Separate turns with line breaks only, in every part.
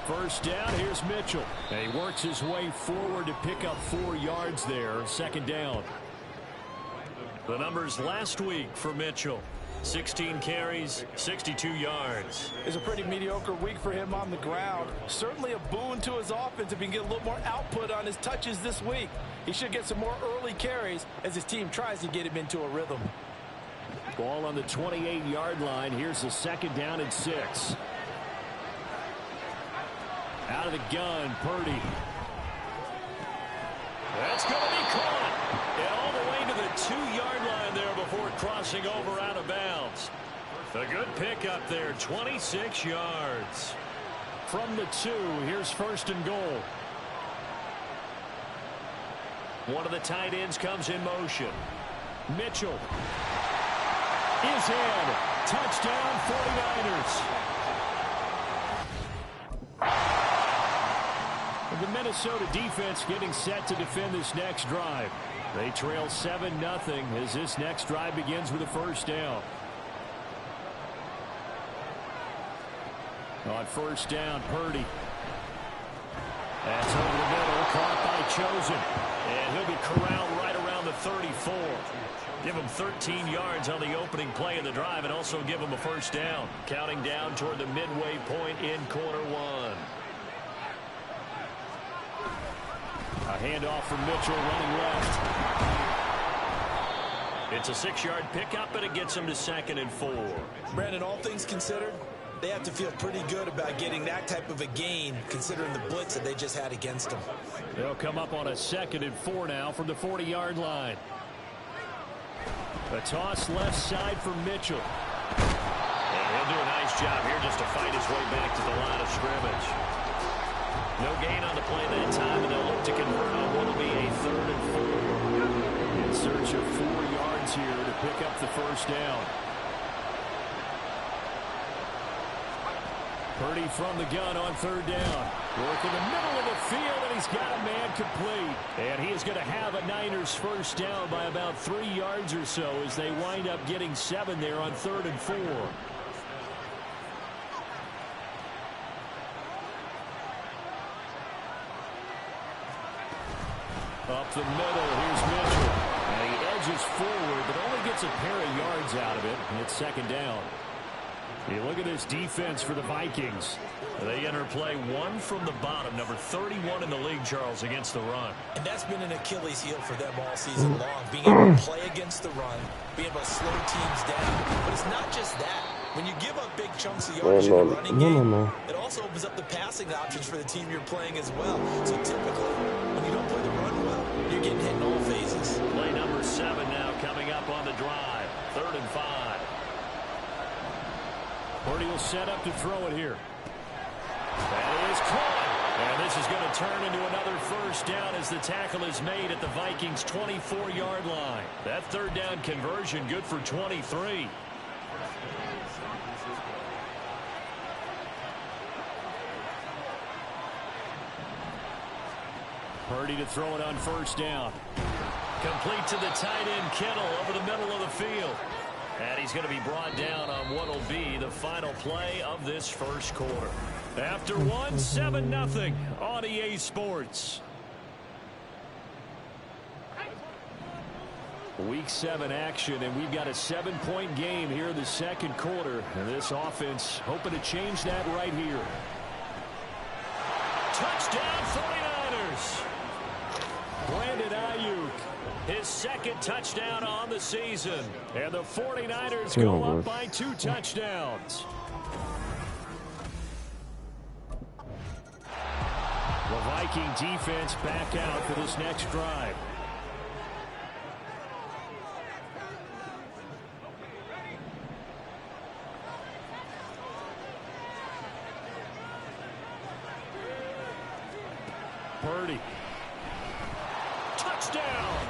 First down, here's Mitchell. And he works his way forward to pick up 4 yards there. Second down. The numbers last week for Mitchell. 16 carries, 62 yards.
It's a pretty mediocre week for him on the ground. Certainly a boon to his offense if he can get a little more output on his touches this week. He should get some more early carries as his team tries to get him into a rhythm.
Ball on the 28-yard line. Here's the second down and 6. Out of the gun, Purdy. That's going to be caught. And all the way to the 2-yard line there before crossing over out of bounds. A good pickup there, 26 yards. From the 2, here's first and goal. One of the tight ends comes in motion. Mitchell is in. Touchdown, 49ers. The Minnesota defense getting set to defend this next drive. They trail 7-0 as this next drive begins with a first down. On first down, Purdy. That's over the middle, caught by Chosen. And he'll be corralled right around the 34. Give him 13 yards on the opening play of the drive and also give him a first down. Counting down toward the midway point in quarter 1. A handoff from Mitchell running left. It's a 6-yard pickup, and it gets him to 2nd and 4.
Brandon, all things considered, they have to feel pretty good about getting that type of a gain, considering the blitz that they just had against them.
They'll come up on a 2nd and 4 now from the 40-yard line. A toss left side for Mitchell.
And he'll do a nice job here just to fight his way back to the line of scrimmage. No gain on the play that time, and they'll look to convert on what will be a 3rd and 4.
In search of 4 yards here to pick up the first down. Purdy from the gun on 3rd down. Work in the middle of the field, and he's got a man complete. And he is going to have a Niners first down by about 3 yards or so as they wind up getting 7 there on 3rd and 4. Up the middle, here's Mitchell. And he edges forward, but only gets a pair of yards out of it. And it's 2nd down. You look at this defense for the Vikings.
They enter play 1 from the bottom, number 31 in the league, Charles, against the run.
And that's been an Achilles heel for them all season long, being able to play against the run, being able to slow teams down. But it's not just that. When you give up big chunks of yardage in the running game, it also opens up the passing options for the team you're playing as well. So typically, when you don't play the run well, you're getting hit in all phases.
Play number 7 now coming up on the drive. 3rd and 5.
Purdy will set up to throw it here. That is caught. And this is going to turn into another first down as the tackle is made at the Vikings' 24-yard line. That 3rd down conversion good for 23. Purdy to throw it on first down.
Complete to the tight end Kittle over the middle of the field. And he's going to be brought down on what will be the final play of this first quarter. After 1, 7-0 on EA Sports.
Week 7 action, and we've got a 7-point game here in the second quarter. And this offense hoping to change that right here.
Touchdown 49ers.
Brandon Ayuk,
his 2nd touchdown on the season.
And the 49ers go up by 2 touchdowns. The Viking defense back out for this next drive. Purdy. Touchdown!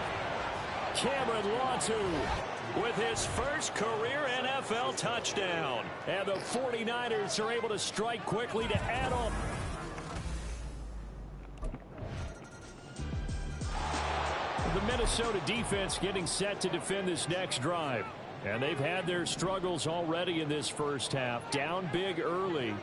Cameron Latu with his first career NFL touchdown. And the 49ers are able to strike quickly to add on. The Minnesota defense getting set to defend this next drive. And they've had their struggles already in this first half. Down big early.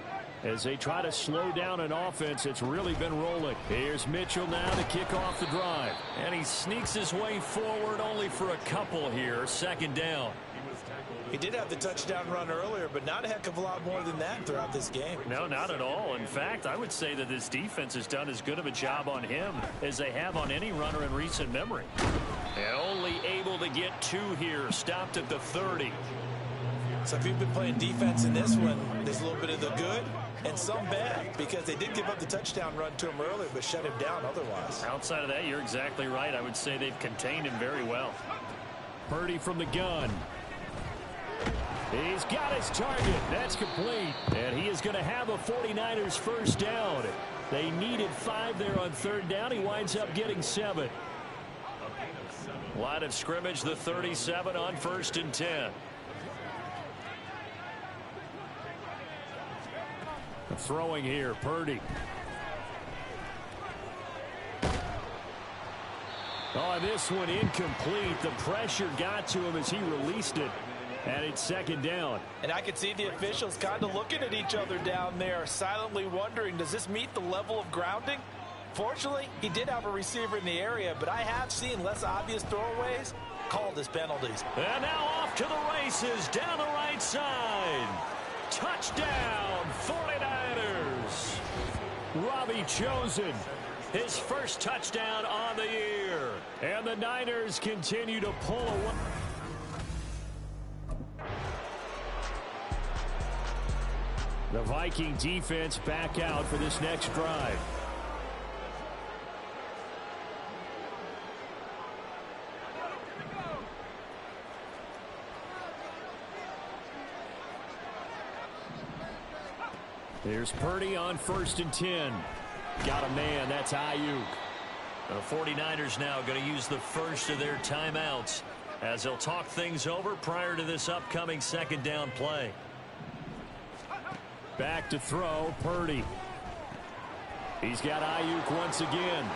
as they try to slow down an offense that's really been rolling. Here's Mitchell now to kick off the drive. And he sneaks his way forward only for a couple here. Second down.
He did have the touchdown run earlier, but not a heck of a lot more than that throughout this game.
No, not at all. In fact, I would say that this defense has done as good of a job on him as they have on any runner in recent memory. And only able to get 2 here. Stopped at the 30.
So if you've been playing defense in this one, there's a little bit of the good and some bad, because they did give up the touchdown run to him earlier, but shut him down otherwise.
Outside of that, you're exactly right. I would say they've contained him very well. Purdy from the gun. He's got his target. That's complete. And he is going to have a 49ers first down. They needed 5 there on third down. He winds up getting 7. Line of scrimmage, the 37 on 1st and 10. Throwing here, Purdy. Oh, this one incomplete. The pressure got to him as he released it. And it's 2nd down.
And I could see the officials kind of looking at each other down there, silently wondering, does this meet the level of grounding? Fortunately, he did have a receiver in the area, but I have seen less obvious throwaways called as penalties.
And now off to the races down the right side. Touchdown, 49ers. Robbie Chosen, his first touchdown on the year. And the Niners continue to pull away. The Viking defense back out for this next drive. Here's Purdy on 1st and 10. Got a man. That's Ayuk. The 49ers now going to use the first of their timeouts as they'll talk things over prior to this upcoming 2nd down play. Back to throw, Purdy. He's got Ayuk once again.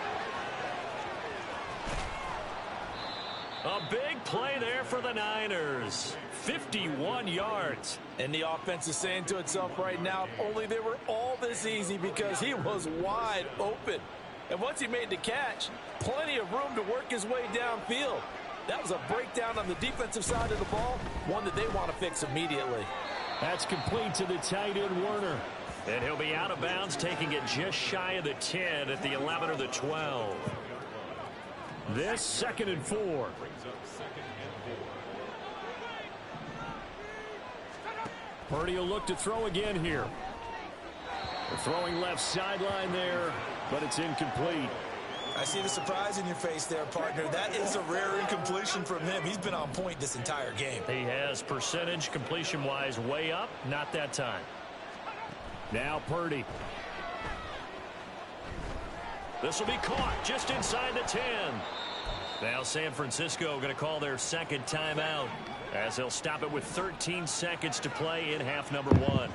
A big play there for the Niners. 51 yards.
And the offense is saying to itself right now, if only they were all this easy, because he was wide open. And once he made the catch, plenty of room to work his way downfield. That was a breakdown on the defensive side of the ball, one that they want to fix immediately.
That's complete to the tight end, Werner. And he'll be out of bounds, taking it just shy of the 10 at the 11 or the 12. This 2nd and 4. Purdy will look to throw again here. They're throwing left sideline there, but it's incomplete.
I see the surprise in your face there, partner. That is a rare incompletion from him. He's been on point this entire game.
He has, percentage completion-wise way up. Not that time. Now Purdy. This will be caught just inside the 10. Now San Francisco going to call their 2nd timeout as they'll stop it with 13 seconds to play in half number 1.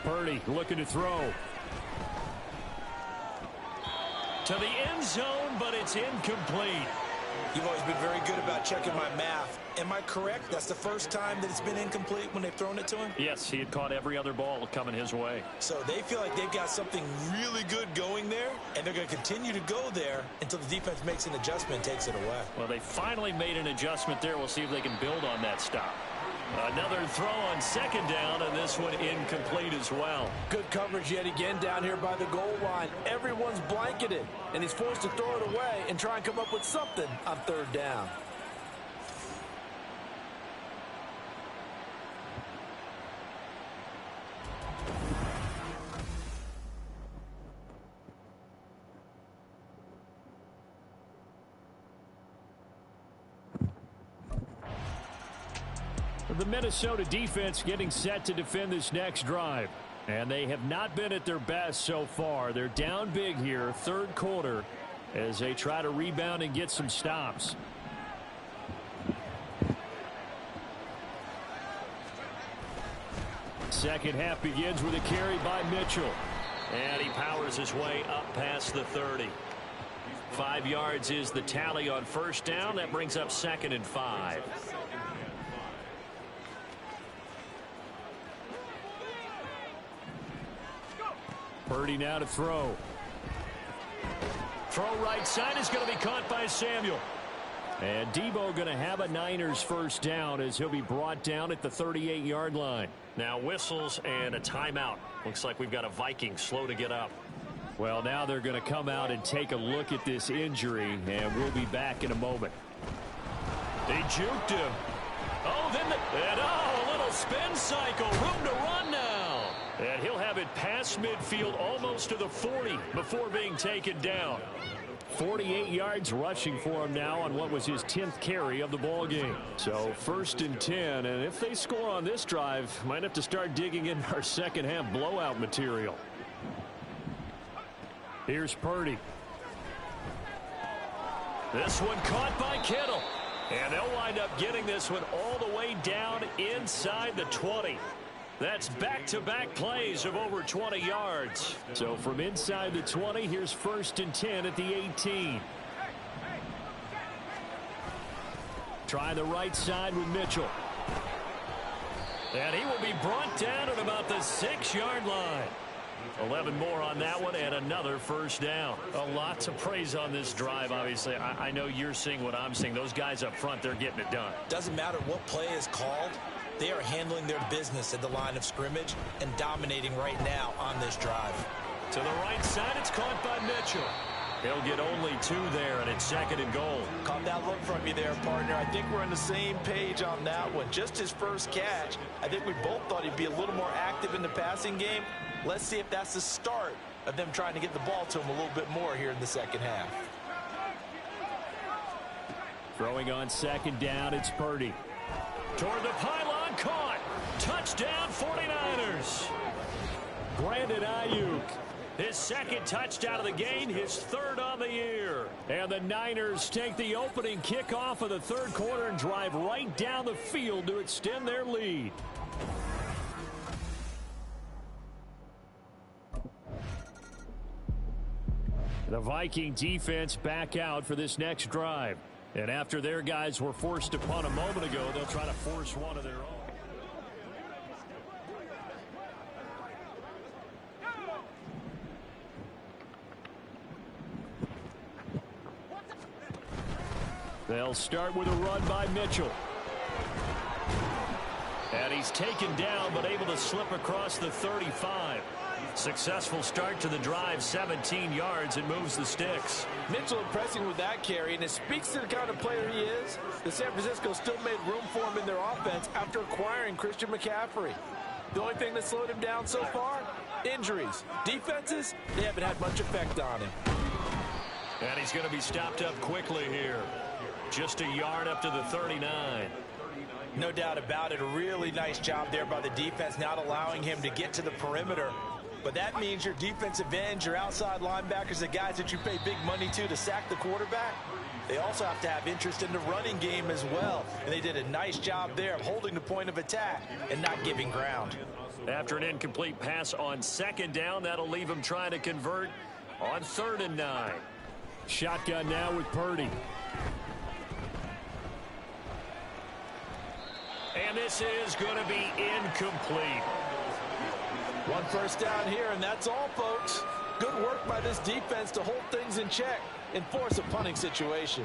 Purdy looking to throw. To the end zone, but it's incomplete.
You've always been very good about checking my math. Am I correct? That's the first time that it's been incomplete when they've thrown it to him?
Yes, he had caught every other ball coming his way.
So they feel like they've got something really good going there, and they're going to continue to go there until the defense makes an adjustment and takes it away.
Well, they finally made an adjustment there. We'll see if they can build on that stop. Another throw on 2nd down, and this one incomplete as well.
Good coverage yet again down here by the goal line. Everyone's blanketed, and he's forced to throw it away and try and come up with something on 3rd down.
The Minnesota defense getting set to defend this next drive. And they have not been at their best so far. They're down big here, 3rd quarter, as they try to rebound and get some stops. Second half begins with a carry by Mitchell. And he powers his way up past the 30. 5 yards is the tally on 1st down. That brings up 2nd and 5. Purdy now to throw. Throw right side is going to be caught by Samuel. And Debo going to have a Niners first down as he'll be brought down at the 38-yard line.
Now whistles and a timeout. Looks like we've got a Viking slow to get up.
Well, now they're going to come out and take a look at this injury, and we'll be back in a moment. They juked him. Oh, then a little spin cycle. Room to run now. And he'll have it past midfield almost to the 40 before being taken down. 48 yards rushing for him now on what was his 10th carry of the ball game. So 1st and 10, and if they score on this drive, might have to start digging in our second half blowout material. Here's Purdy. This one caught by Kittle. And they'll wind up getting this one all the way down inside the 20. That's back-to-back plays of over 20 yards. So from inside the 20, here's 1st and 10 at the 18. Try the right side with Mitchell. And he will be brought down at about the 6-yard line. 11 more on that one and another first down. A lot to praise on this drive, obviously. I know you're seeing what I'm seeing. Those guys up front, they're getting it done.
Doesn't matter what play is called. They are handling their business at the line of scrimmage and dominating right now on this drive.
To the right side, it's caught by Mitchell. He'll get only 2 there, and it's 2nd and goal.
Caught that look from you there, partner. I think we're on the same page on that one. Just his first catch. I think we both thought he'd be a little more active in the passing game. Let's see if that's the start of them trying to get the ball to him a little bit more here in the second half.
Throwing on 2nd down, it's Purdy. Toward the pylon, caught. Touchdown, 49ers. Brandon Ayuk. His 2nd touchdown of the game, his 3rd on the year. And the Niners take the opening kickoff of the 3rd quarter and drive right down the field to extend their lead. The Viking defense back out for this next drive. And after their guys were forced to punt a moment ago, they'll try to force one of their own. They'll start with a run by Mitchell. And he's taken down but able to slip across the 35. Successful start to the drive, 17 yards, and moves the sticks.
Mitchell impressing with that carry, and it speaks to the kind of player he is. The San Francisco still made room for him in their offense after acquiring Christian McCaffrey. The only thing that slowed him down so far, injuries. Defenses, they haven't had much effect on him.
And he's going to be stopped up quickly here. Just a yard up to the 39.
No doubt about it. A really nice job there by the defense, not allowing him to get to the perimeter. But that means your defensive ends, your outside linebackers, the guys that you pay big money to sack the quarterback, they also have to have interest in the running game as well. And they did a nice job there of holding the point of attack and not giving ground.
After an incomplete pass on 2nd down, that'll leave them trying to convert on 3rd and 9. Shotgun now with Purdy. And this is going to be incomplete.
One first down here, and that's all, folks. Good work by this defense to hold things in check and force a punting situation.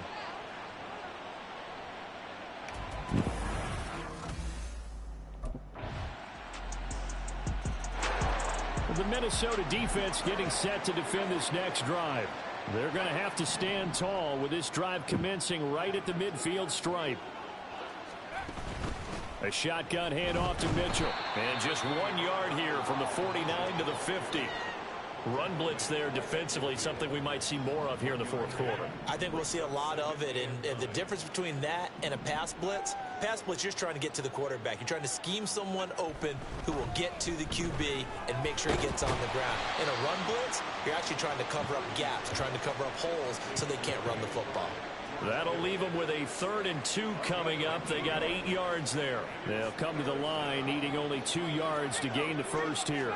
The Minnesota defense getting set to defend this next drive. They're going to have to stand tall with this drive commencing right at the midfield stripe. A shotgun handoff to Mitchell. And just 1 yard here from the 49 to the 50. Run blitz there defensively, something we might see more of here in the 4th quarter.
I think we'll see a lot of it, and the difference between that and a pass blitz, you're just trying to get to the quarterback. You're trying to scheme someone open who will get to the QB and make sure he gets on the ground. In a run blitz, you're actually trying to cover up gaps, trying to cover up holes so they can't run the football.
That'll leave them with a 3rd and 2 coming up. They got 8 yards there. They'll come to the line needing only 2 yards to gain the first here.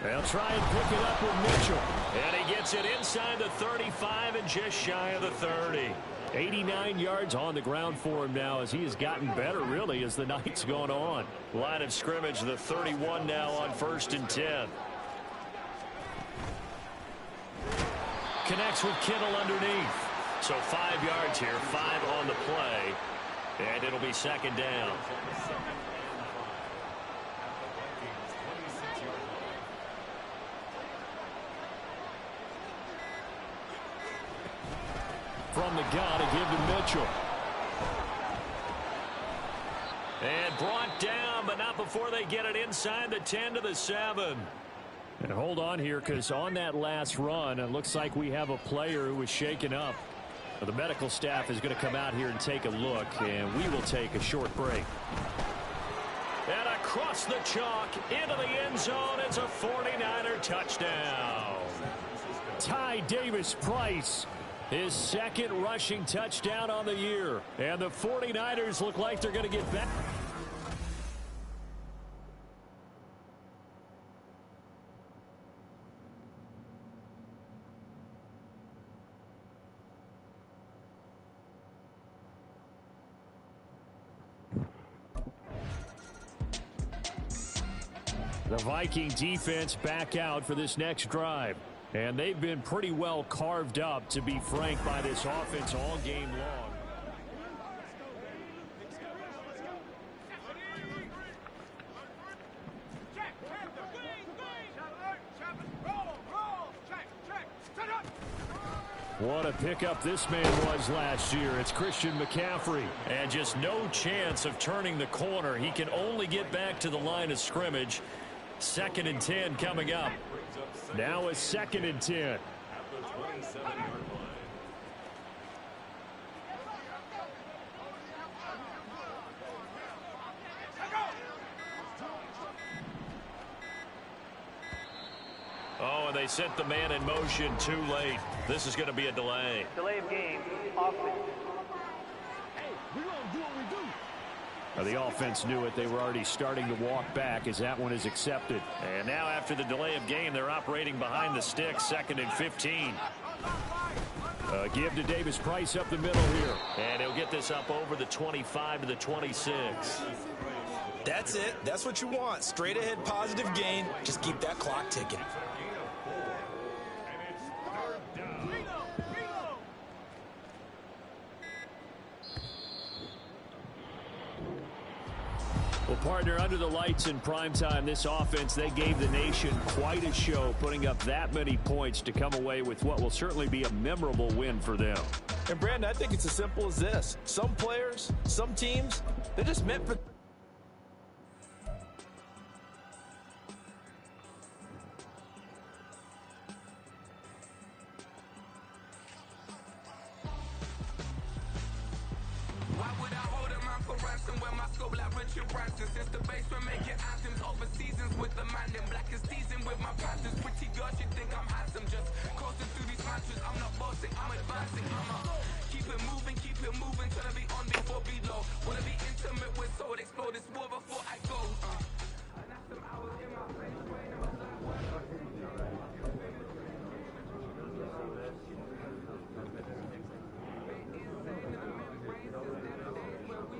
They'll try and pick it up with Mitchell. And he gets it inside the 35 and just shy of the 30. 89 yards on the ground for him now as he has gotten better, really, as the night's gone on. Line of scrimmage, the 31 now on 1st and 10. Connects with Kittle underneath. So 5 yards here, 5 on the play. And it'll be second down. From the gun to give to Mitchell. And brought down, but not before they get it inside the 10 to the 7. And hold on here, because on that last run, it looks like we have a player who was shaken up. The medical staff is going to come out here and take a look, and we will take a short break. And across the chalk, into the end zone, it's a 49er touchdown. Ty Davis-Price, his second rushing touchdown on the year. And the 49ers look like they're going to get back. The Viking defense back out for this next drive. And they've been pretty well carved up, to be frank, by this offense all game long. What a pickup this man was last year. It's Christian McCaffrey. And just no chance of turning the corner. He can only get back to the line of scrimmage. 2nd and 10 coming up. Now a 2nd and 10. Oh, and they sent the man in motion too late. This is going to be a delay.
Delay of game, offense.
Hey, we gonna do what we do.
The offense knew it. They were already starting to walk back as that one is accepted. And now after the delay of game, they're operating behind the sticks, 2nd and 15. Give to Davis-Price up the middle here. And he'll get this up over the 25 to the 26.
That's it. That's what you want. Straight ahead positive gain. Just keep that clock ticking.
Well, partner, under the lights in primetime, this offense, they gave the nation quite a show, putting up that many points to come away with what will certainly be a memorable win for them.
And, Brandon, I think it's as simple as this. Some players, some teams, they're just meant for...
Since the basement making anthems over seasons with the man in black is teasing with my passions. Pretty girls, you think I'm handsome, just coasting through these matches. I'm not bossing, I'm advancing. Keep it moving till I be on before below. Wanna be intimate with soul, explode this war before I go.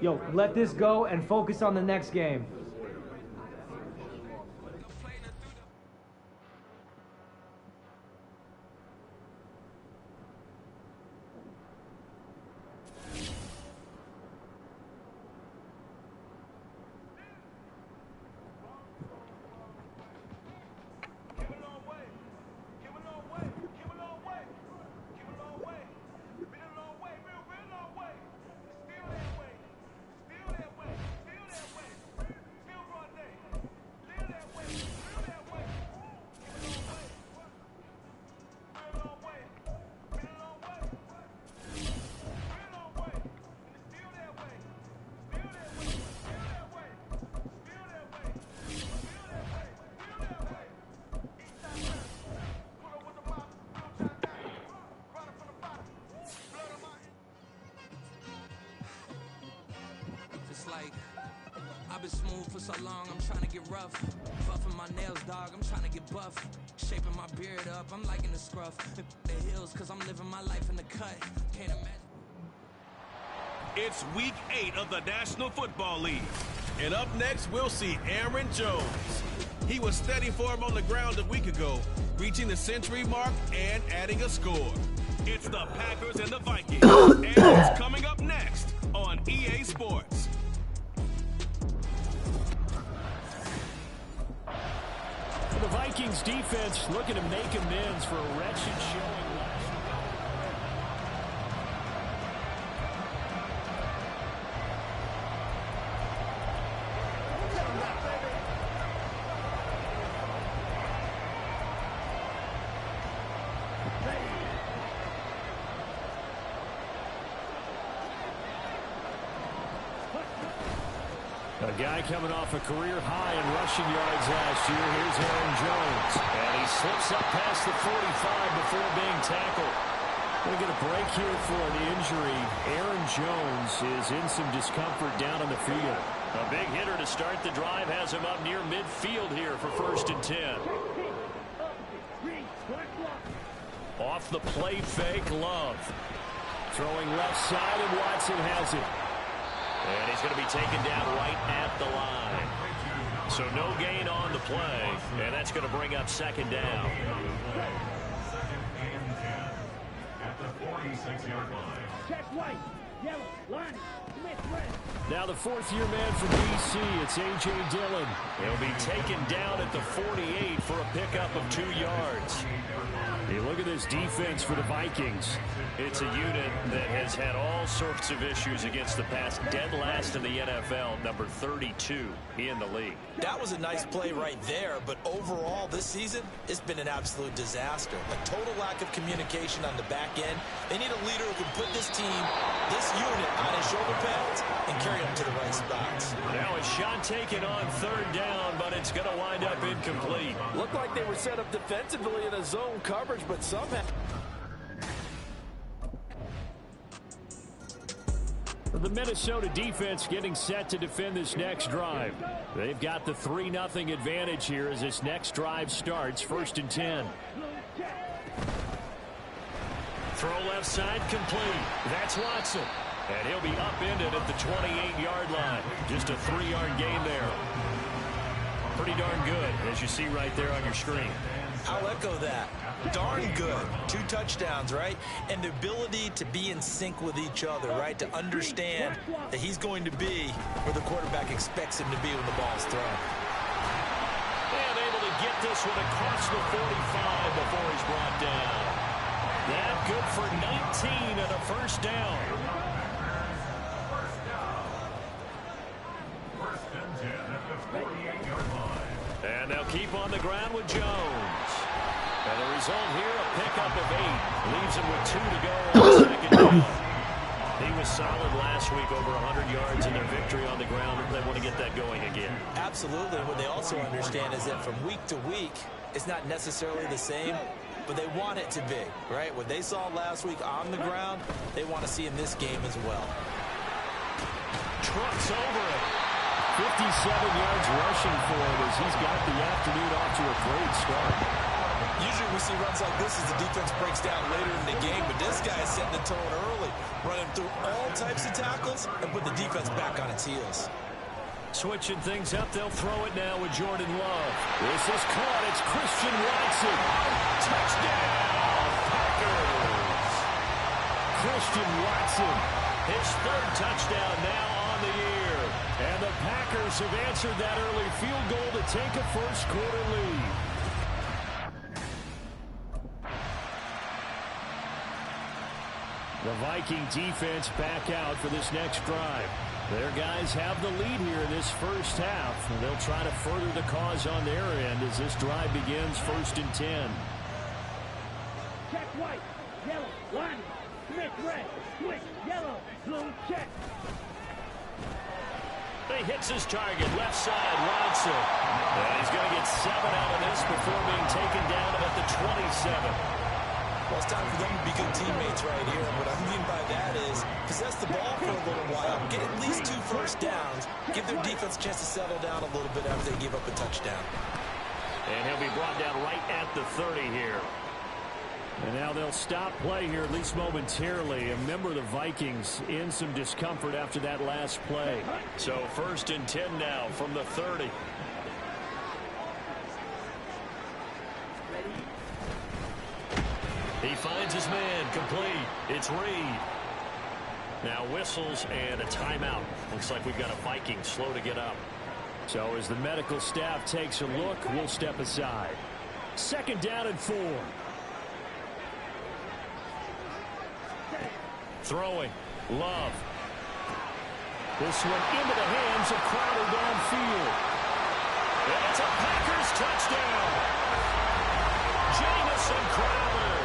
Yo, let this go and focus on the next game.
Like, I've been smooth for so long, I'm trying to get rough. Buffing my nails, dog, I'm trying to get buff. Shaping my beard up, I'm liking the scruff. The hills, cause I'm living my life in the cut. Can't imagine.
It's week 8 of the National Football League. And up next, we'll see Aaron Jones. He was steady for him on the ground a week ago, reaching the century mark and adding a score. It's the Packers and the Vikings, and it's coming up next on EA Sports.
The Vikings defense looking to make amends for a wretched showing last week. A guy coming off a career high in rushing yards last year. Here's Aaron Jones. And he slips up past the 45 before being tackled. We're going to get a break here for an injury. Aaron Jones is in some discomfort down on the field. A big hitter to start the drive has him up near midfield here for 1st and 10. Off the play fake, Love. Throwing left side, and Watson has it. And he's going to be taken down right at the line. So no gain on the play, and that's going to bring up 2nd down.
At the 46-yard line.
Check white, yellow, line, Smith, red.
Now the 4th-year man from D.C., it's A.J. Dillon. He'll be taken down at the 48 for a pickup of 2 yards. Hey, look at this defense for the Vikings. It's a unit that has had all sorts of issues against the pass. Dead last in the NFL, number 32 in the league.
That was a nice play right there, but overall this season, it's been an absolute disaster. A total lack of communication on the back end. They need a leader who can put this team, this unit, on his shoulder pads and carry them to the right spots.
Now a shot taken on 3rd down, but it's going to wind up incomplete.
Looked like they were set up defensively in a zone coverage, but somehow...
The Minnesota defense getting set to defend this next drive. They've got the 3-0 advantage here as this next drive starts. 1st and 10. Throw left side complete. That's Watson. And he'll be upended at the 28-yard line. Just a 3-yard gain there. Pretty darn good, as you see right there on your screen.
I'll echo that. Darn good. 2 touchdowns, right? And the ability to be in sync with each other, right? To understand that he's going to be where the quarterback expects him to be when the ball's thrown.
And able to get this one across the 45 before he's brought down. That good for 19 and a 1st down.
First and 10 at the 48-yard line.
And they'll keep on the ground with Jones. And the result here, a pickup of 8. Leaves him with 2 to go on the 2nd down. He was solid last week, over 100 yards in their victory on the ground. They want to get that going again.
Absolutely. What they also understand is that from week to week, it's not necessarily the same, but they want it to be, right? What they saw last week on the ground, they want to see in this game as well.
Trucks over it. 57 yards rushing for him as he's got the afternoon off to a great start.
Usually we see runs like this as the defense breaks down later in the game, but this guy is setting the tone early, running through all types of tackles and put the defense back on its heels.
Switching things up, they'll throw it now with Jordan Love. This is caught. It's Christian Watson. Touchdown, Packers. Christian Watson, his 3rd touchdown now on the year. And the Packers have answered that early field goal to take a 1st quarter lead. The Viking defense back out for this next drive. Their guys have the lead here in this 1st half. And they'll try to further the cause on their end as this drive begins. 1st and 10.
Check white, yellow, line, Smith, red, switch, yellow, blue, check.
He hits his target, left side, Watson. And he's going to get 7 out of this before being taken down at the 27.
Well, it's time for them to be good teammates right here. And what I mean by that is possess the ball for a little while, get at least 2 first downs, give their defense a chance to settle down a little bit after they give up a touchdown.
And he'll be brought down right at the 30 here. And now they'll stop play here, at least momentarily. A member of the Vikings in some discomfort after that last play. So 1st and 10 now from the 30. He finds his man, complete. It's Reed. Now whistles and a timeout. Looks like we've got a Viking slow to get up. So as the medical staff takes a look, we'll step aside. 2nd down and 4. Throwing. Love. This one into the hands of Crowder downfield. It's a Packers touchdown. Jamison Crowder,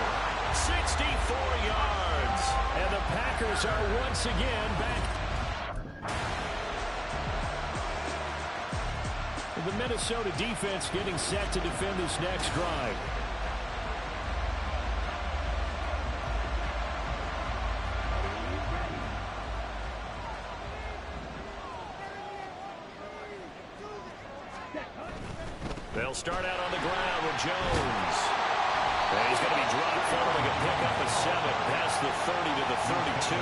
64 yards. And the Packers are once again back. The Minnesota defense getting set to defend this next drive. They'll start out on the ground with Jones. And he's going to be dropped following a pickup of 7 past the 30 to the 32.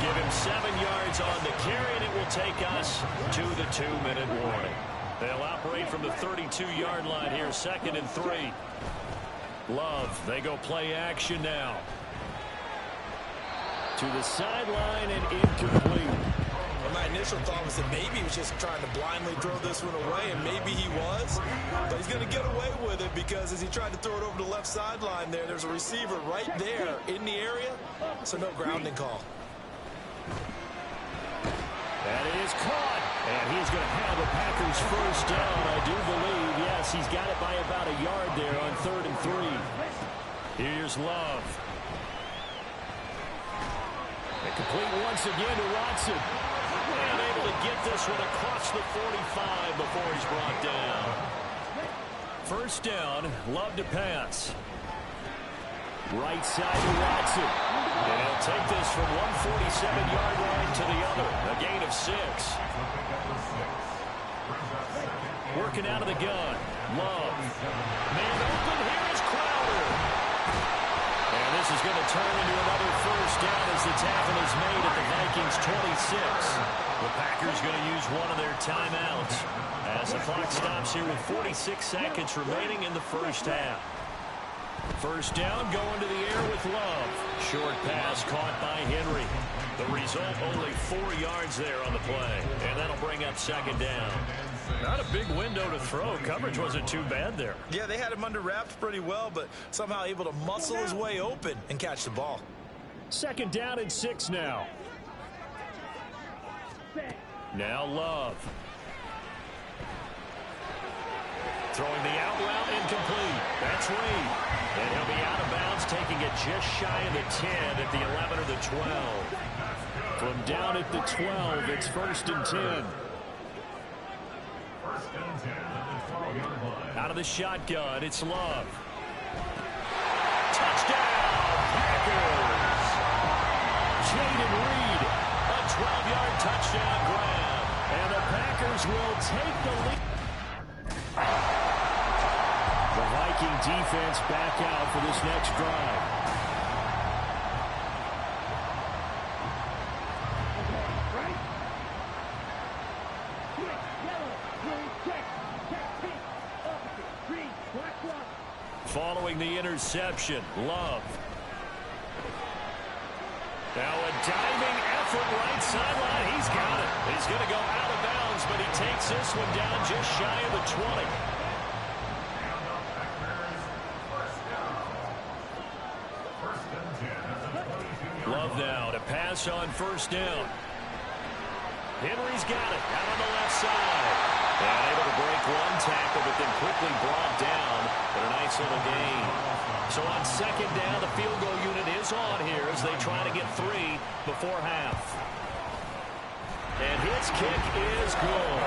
Give him 7 yards on the carry, and it will take us to the 2-minute warning. They'll operate from the 32-yard line here, 2nd and 3. Love, they go play action now. To the sideline and incomplete.
Well, my initial thought was that maybe he was just trying to blindly throw this one away, and maybe he was. But he's going to get away with it because as he tried to throw it over the left sideline there's a receiver right there in the area, so no grounding call.
That is caught, and he's going to have a Packers first down, I do believe. Yes, he's got it by about a yard there on 3rd and 3. Here's Love. And complete once again to Watson. And able to get this one across the 45 before he's brought down. First down, Love to pass. Right side to Watson. And he'll take this from 147-yard line to the other. A gain of 6. Working out of the gun. Love. Man open. Here's Crowder. And this is going to turn into another first down as the tackle is made at the Vikings 26. The Packers going to use one of their timeouts as the clock stops here with 46 seconds remaining in the first half. First down, going to the air with Love. Short pass caught by Henry. The result, only 4 yards there on the play. And that'll bring up 2nd down. Not a big window to throw. Coverage wasn't too bad there.
Yeah, they had him under wraps pretty well, but somehow able to muscle his way open and catch the ball.
2nd down and 6 now. Now Love. Throwing the out route incomplete. That's Reed. And he'll be out of bounds, taking it just shy of the 10 at the 11 or the 12. From down at the 12, it's 1st and 10. Out of the shotgun, it's Love. Touchdown, Packers! Jaden Reed, a 12-yard touchdown grab. And the Packers will take the lead. The Viking defense back out for this next drive. Following the interception, Love. Now a diving effort right sideline. He's got it. He's going to go out of bounds, but he takes this one down just shy of the 20. Love now to pass on first down. Henry's got it out on the left side. And able to break one tackle, but then quickly brought down. But a nice little gain. So on 2nd down, the field goal unit is on here as they try to get 3 before half. And his kick is good.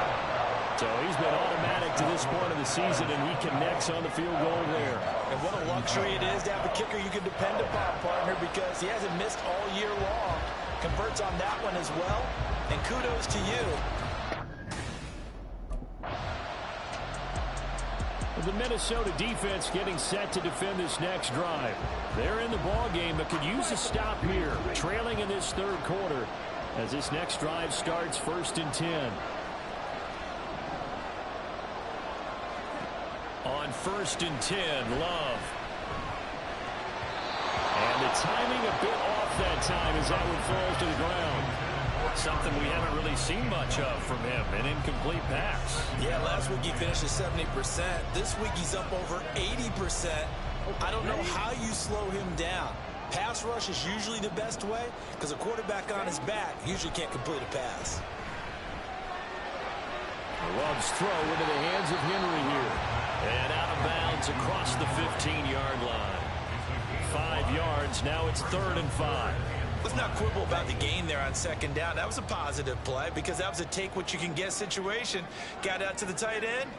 So he's been automatic to this point of the season, and he connects on the field goal there.
And what a luxury it is to have a kicker you can depend upon, partner, because he hasn't missed all year long. Converts on that one as well, and kudos to you.
The Minnesota defense getting set to defend this next drive. They're in the ball game, but could use a stop here, trailing in this 3rd quarter as this next drive starts 1st and 10. On 1st and 10, Love. And the timing a bit off that time as that one falls to the ground. Something we haven't really seen much of from him, an incomplete pass.
Yeah, last week he finished at 70%. This week he's up over 80%. I don't know how you slow him down. Pass rush is usually the best way because a quarterback on his back usually can't complete a pass.
Love's throw into the hands of Henry here. And out of bounds across the 15-yard line. 5 yards, now it's 3rd and 5.
Let's not quibble about the gain there on 2nd down. That was a positive play because that was a take-what-you-can-get situation. Got out to the tight end.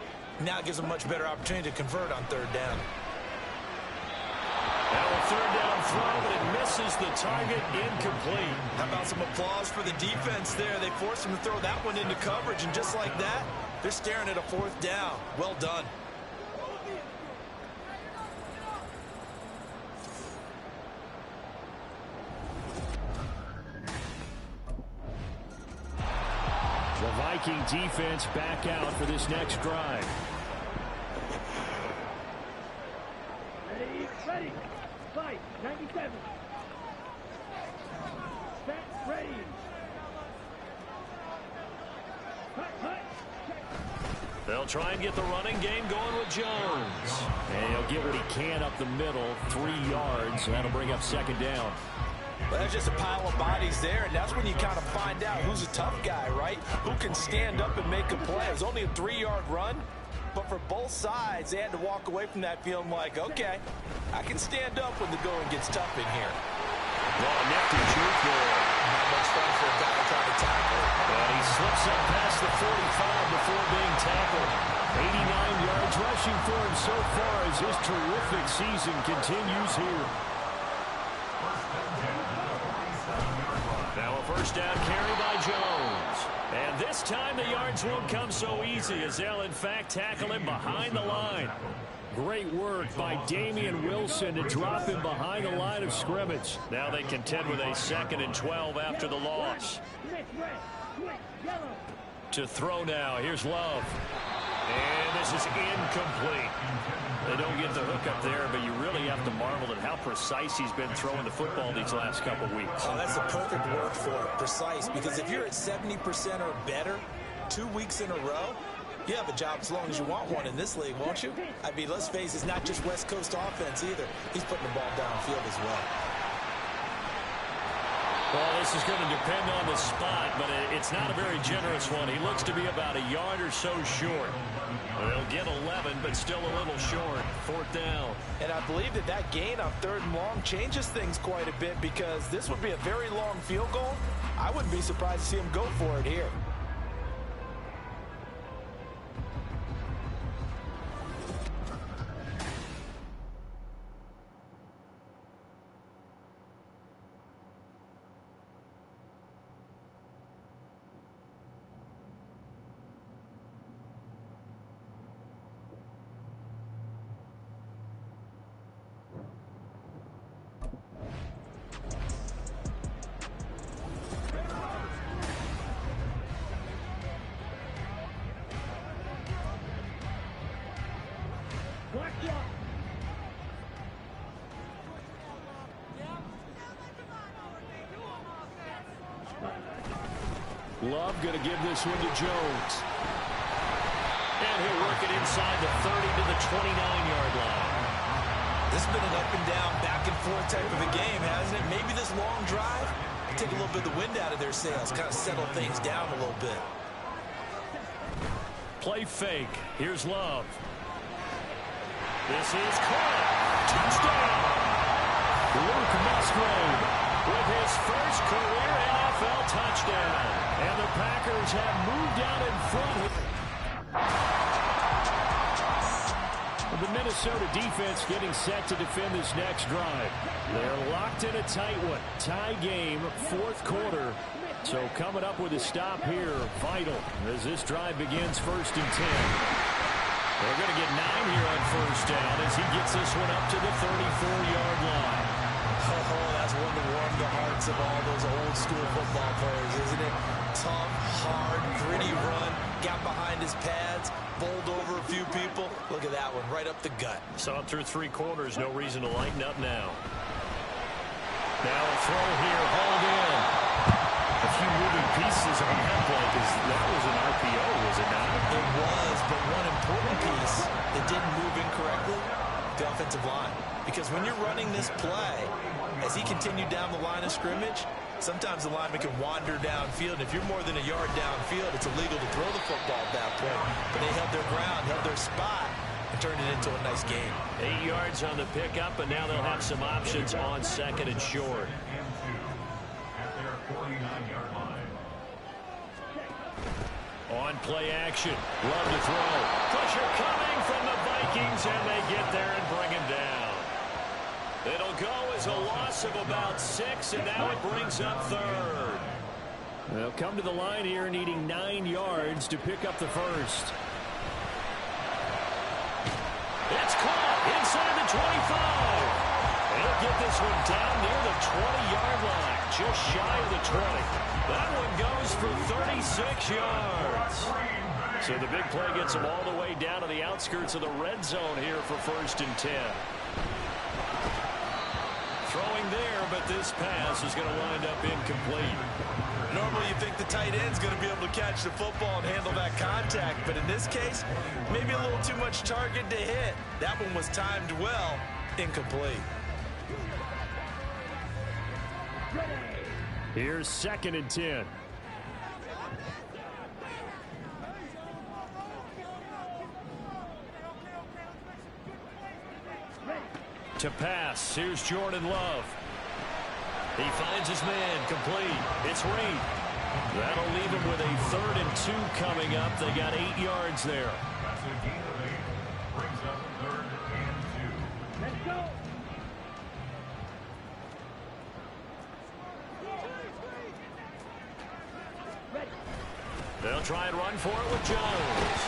Now it gives him a much better opportunity to convert on 3rd down.
Now a 3rd down throw, but it misses the target, incomplete.
How about some applause for the defense there? They forced him to throw that one into coverage, and just like that, they're staring at a 4th down. Well done.
The Viking defense back out for this next drive.
Ready. Fight. 97. Set. Ready. Hut.
They'll try and get the running game going with Jones. And he'll get what he can up the middle, 3 yards. That'll bring up 2nd down.
Well, there's just a pile of bodies there, and that's when you kind of find out who's a tough guy, right? Who can stand up and make a play. It was only a 3-yard run, but for both sides, they had to walk away from that feeling like, okay, I can stand up when the going gets tough in here.
Well, nifty juke there.
Not much fun for a guy trying to tackle.
And he slips up past the 45 before being tackled. 89 yards rushing for him so far as his terrific season continues here. Now a 1st down carry by Jones. And this time the yards won't come so easy as they'll in fact tackle him behind the line. Great work by Damian Wilson to drop him behind the line of scrimmage. Now they contend with a 2nd and 12 after the loss. To throw now, here's Love. And this is incomplete. They don't get the hook up there, but you really have to marvel at how precise he's been throwing the football these last couple weeks.
Oh, that's the perfect word for it, precise, because if you're at 70% or better 2 weeks in a row, you have a job as long as you want one in this league, won't you? I mean, let's face it, it's not just West Coast offense either. He's putting the ball downfield as well.
Well, this is going to depend on the spot, but it's not a very generous one. He looks to be about a yard or so short. They'll get 11, but still a little short. 4th down.
And I believe that gain on 3rd and long changes things quite a bit because this would be a very long field goal. I wouldn't be surprised to see him go for it here.
Love going to give this one to Jones. And he'll work it inside the 30 to the 29-yard line.
This has been an up and down, back and forth type of a game, hasn't it? Maybe this long drive will take a little bit of the wind out of their sails, kind of settle things down a little bit.
Play fake. Here's Love. This is caught. Touchdown. Luke Musgrave with his first career NFL touchdown. And the Packers have moved out in front. The Minnesota defense getting set to defend this next drive. They're locked in a tight one. Tie game, 4th quarter. So coming up with a stop here, vital as this drive begins 1st and 10. They're going to get 9 here on 1st down as he gets this one up to the 34-yard line.
Oh, that's one to warm the hearts of all those old school football players, isn't it? Tough, hard, gritty run, got behind his pads, bowled over a few people. Look at that one, right up the gut.
Saw it through 3 quarters. No reason to lighten up now. Now a throw here, hauled in. A few moving pieces on that play, because that was an RPO, was it not?
It was, but one important piece that didn't move incorrectly, the offensive line. Because when you're running this play, as he continued down the line of scrimmage, sometimes the lineman can wander downfield. And if you're more than a yard downfield, it's illegal to throw the football at that point. But they held their ground, held their spot, and turned it into a nice game.
8 yards on the pickup, and now they'll have some options on 2nd and short.
At their 49-yard line.
On play action. Love to throw. Pressure coming from the Vikings, and they get there and bring him down. It'll go as a loss of about 6, and now it brings up 3rd. They'll come to the line here needing 9 yards to pick up the first. It's caught inside the 25. They'll get this one down near the 20-yard line, just shy of the 20. That one goes for 36 yards. So the big play gets them all the way down to the outskirts of the red zone here for 1st and 10. Throwing there, but this pass is going to wind up incomplete.
Normally you think the tight end's going to be able to catch the football and handle that contact, but in this case, maybe a little too much target to hit. That one was timed well, incomplete.
Here's 2nd and 10. To pass, here's Jordan Love. He finds his man, complete. It's Reed. That'll leave him with a 3rd and 2 coming up. They got 8 yards there.
That's a gain of 8. Brings up 3rd and 2.
Let's go.
They'll try and run for it with Jones.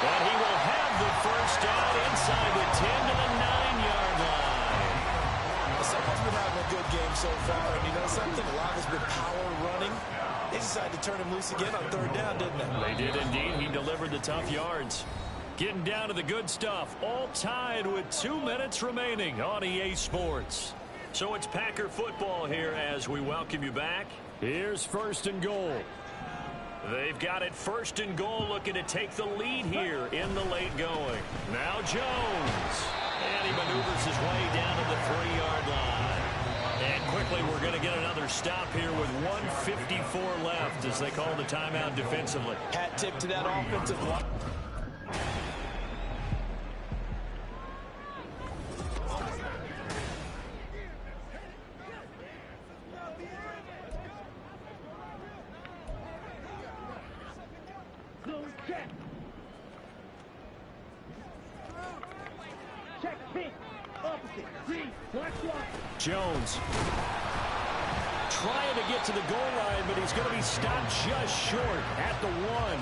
And he will have the first down inside the 10 to the 9-yard line.
Someone's been having a good game so far, and you know something? A lot has been power running. They decided to turn him loose again on 3rd down, didn't they?
They did indeed. He delivered the tough yards. Getting down to the good stuff. All tied with 2 minutes remaining on EA Sports. So it's Packer football here as we welcome you back. Here's 1st and goal. They've got it 1st and goal, looking to take the lead here in the late going. Now Jones. And he maneuvers his way down to the 3-yard line. And quickly we're going to get another stop here with 1:54 left as they call the timeout defensively.
Hat tip to that offensive line.
Jones trying to get to the goal line, but he's going to be stopped just short at the 1.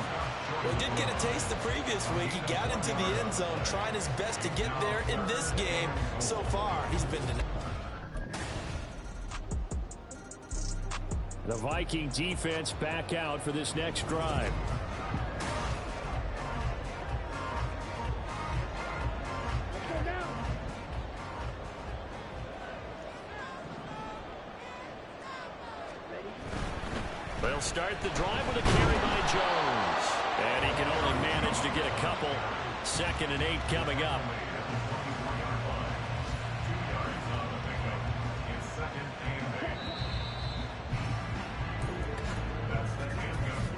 Well, he did get a taste the previous week. He got into the end zone, trying his best to get there in this game. So far, he's been
the Viking defense back out for this next drive. They'll start the drive with a carry by Jones. And he can only manage to get a couple. 2nd and 8 coming up.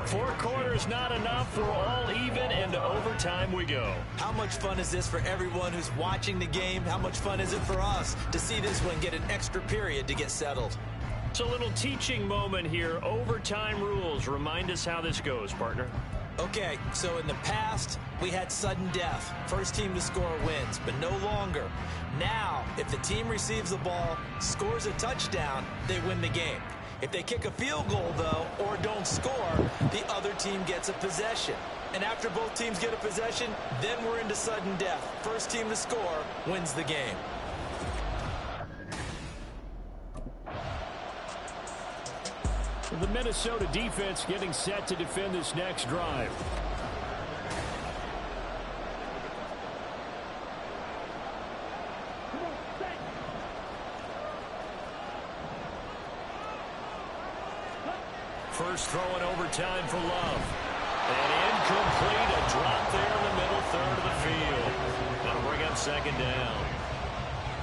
4 quarters not enough. We're all even, and to overtime we go.
How much fun is this for everyone who's watching the game? How much fun is it for us to see this one get an extra period to get settled?
It's a little teaching moment here. Overtime rules. Remind us how this goes, partner.
Okay, so in the past, we had sudden death. First team to score wins, but no longer. Now, if the team receives the ball, scores a touchdown, they win the game. If they kick a field goal, though, or don't score, the other team gets a possession. And after both teams get a possession, then we're into sudden death. First team to score wins the game.
The Minnesota defense getting set to defend this next drive. first throw in overtime for Love. And incomplete, a drop there in the middle third of the field. That'll bring up second down.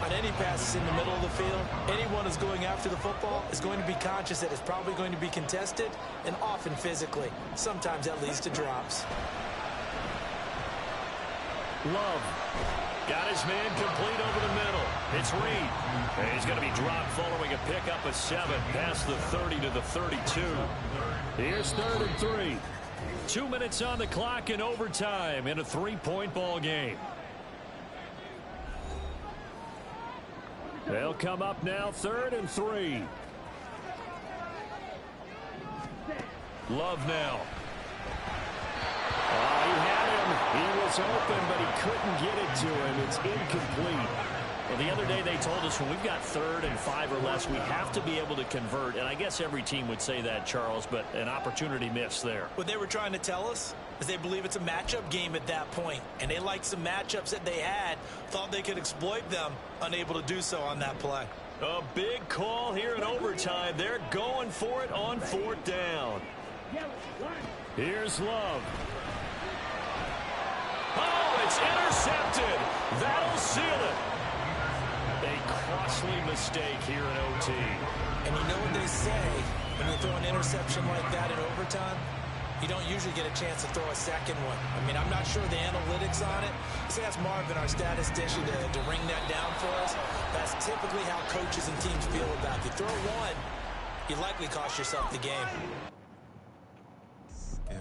On any passes in the middle of the field, anyone who's going after the football is going to be conscious that it's probably going to be contested, and often physically. Sometimes that leads to drops.
Love got his man complete over the middle. It's Reed. And he's going to be dropped following a pickup of 7 past the 30 to the 32. Here's 3rd and 3. 2 minutes on the clock in overtime in a 3-point ball game. They'll come up now, 3rd and 3. Love now. He had him. He was open, but he couldn't get it to him. It's incomplete. Well, the other day they told us when we've got 3rd and 5 or less, we have to be able to convert. And I guess every team would say that, Charles, but an opportunity missed there.
What they were trying to tell us is they believe it's a matchup game at that point. And they liked some matchups that they had, thought they could exploit them, unable to do so on that play.
A big call here in overtime. They're going for it on 4th down. Here's Love. Oh, it's intercepted. That'll seal it. A costly mistake here in OT.
And you know what they say, when you throw an interception like that in overtime, you don't usually get a chance to throw a second one. I mean, I'm not sure the analytics on it. Let's ask Marvin, our statistician, to ring that down for us. That's typically how coaches and teams feel about it. You throw one, you likely cost yourself the game.
Yeah.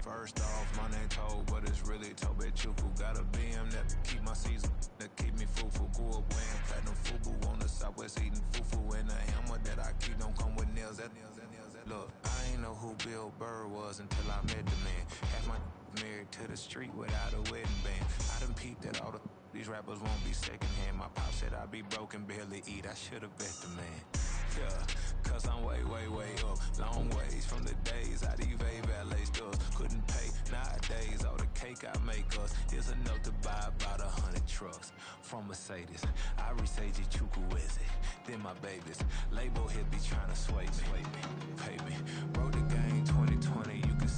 First off, my name Toad, but it's really Tobe Chuku. Got a BM that keep my season, that keep me fufu. Grew up wearing platinum fubu on the southwest, eating fufu. And a hammer that I keep don't come with nails. Look, I ain't know who Bill Burr was until I met the man. Had my married to the street without a wedding band. I done peeped that all these rappers won't be secondhand. My pop said I'd be broken, barely eat. I should've bet the man. Yeah, cause I'm way, way, way up. Long ways from the days I these valet stores couldn't pay. Nowadays, all the cake I make us is enough to buy about 100 trucks from Mercedes. I resage Chukwueze, then my babies. Label here be trying to sway me, pay me. Broke the game 2020, you can see.